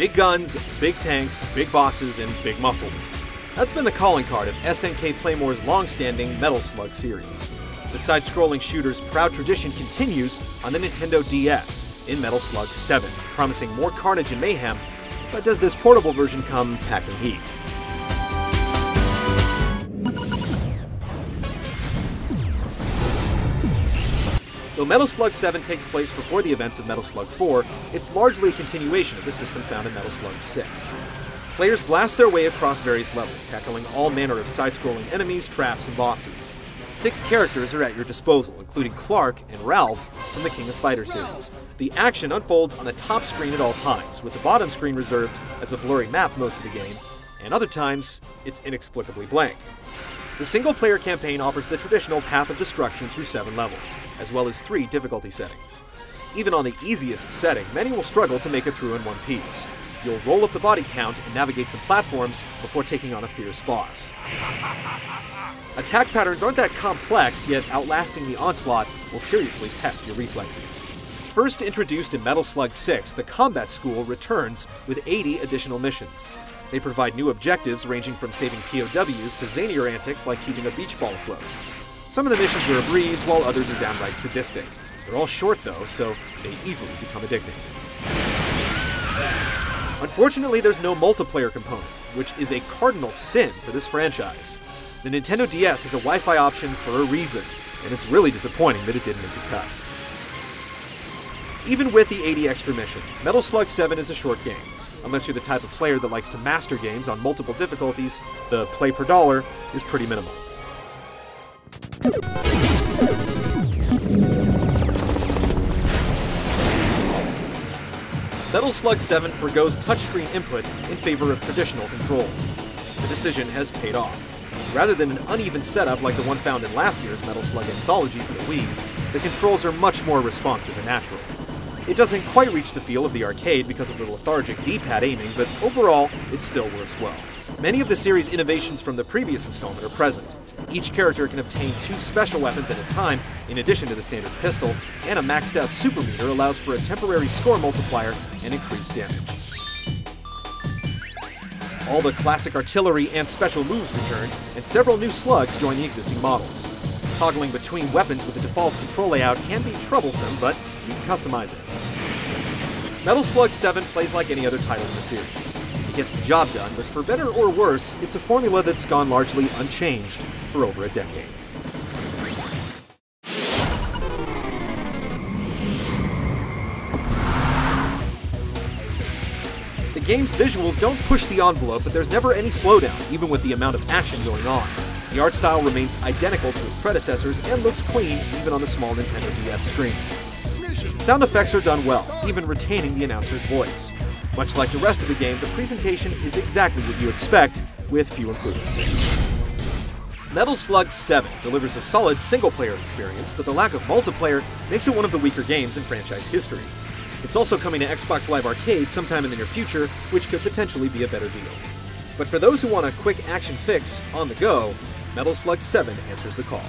Big guns, big tanks, big bosses, and big muscles. That's been the calling card of SNK Playmore's long-standing Metal Slug series. The side-scrolling shooter's proud tradition continues on the Nintendo DS in Metal Slug 7, promising more carnage and mayhem, but does this portable version come packing heat? Though Metal Slug 7 takes place before the events of Metal Slug 4, it's largely a continuation of the system found in Metal Slug 6. Players blast their way across various levels, tackling all manner of side-scrolling enemies, traps, and bosses. 6 characters are at your disposal, including Clark and Ralph from the King of Fighters series. The action unfolds on the top screen at all times, with the bottom screen reserved as a blurry map most of the game, and other times, it's inexplicably blank. The single-player campaign offers the traditional path of destruction through 7 levels, as well as 3 difficulty settings. Even on the easiest setting, many will struggle to make it through in one piece. You'll roll up the body count and navigate some platforms before taking on a fierce boss. Attack patterns aren't that complex, yet outlasting the onslaught will seriously test your reflexes. First introduced in Metal Slug 6, the Combat School returns with 80 additional missions. They provide new objectives ranging from saving POWs to zanier antics like keeping a beach ball afloat. Some of the missions are a breeze, while others are downright sadistic. They're all short though, so they easily become addicting. Unfortunately, there's no multiplayer component, which is a cardinal sin for this franchise. The Nintendo DS has a Wi-Fi option for a reason, and it's really disappointing that it didn't make the cut. Even with the 80 extra missions, Metal Slug 7 is a short game. Unless you're the type of player that likes to master games on multiple difficulties, the play per dollar is pretty minimal. Metal Slug 7 forgoes touchscreen input in favor of traditional controls. The decision has paid off. Rather than an uneven setup like the one found in last year's Metal Slug Anthology for the Wii, the controls are much more responsive and natural. It doesn't quite reach the feel of the arcade because of the lethargic D-pad aiming, but overall, it still works well. Many of the series' innovations from the previous installment are present. Each character can obtain 2 special weapons at a time, in addition to the standard pistol, and a maxed out super meter allows for a temporary score multiplier and increased damage. All the classic artillery and special moves return, and several new slugs join the existing models. Toggling between weapons with the default control layout can be troublesome, but you can customize it. Metal Slug 7 plays like any other title in the series. It gets the job done, but for better or worse, it's a formula that's gone largely unchanged for over a decade. The game's visuals don't push the envelope, but there's never any slowdown, even with the amount of action going on. The art style remains identical to its predecessors and looks clean even on the small Nintendo DS screen. Sound effects are done well, even retaining the announcer's voice. Much like the rest of the game, the presentation is exactly what you expect, with few improvements. Metal Slug 7 delivers a solid single-player experience, but the lack of multiplayer makes it one of the weaker games in franchise history. It's also coming to Xbox Live Arcade sometime in the near future, which could potentially be a better deal. But for those who want a quick action fix on the go, Metal Slug 7 answers the call.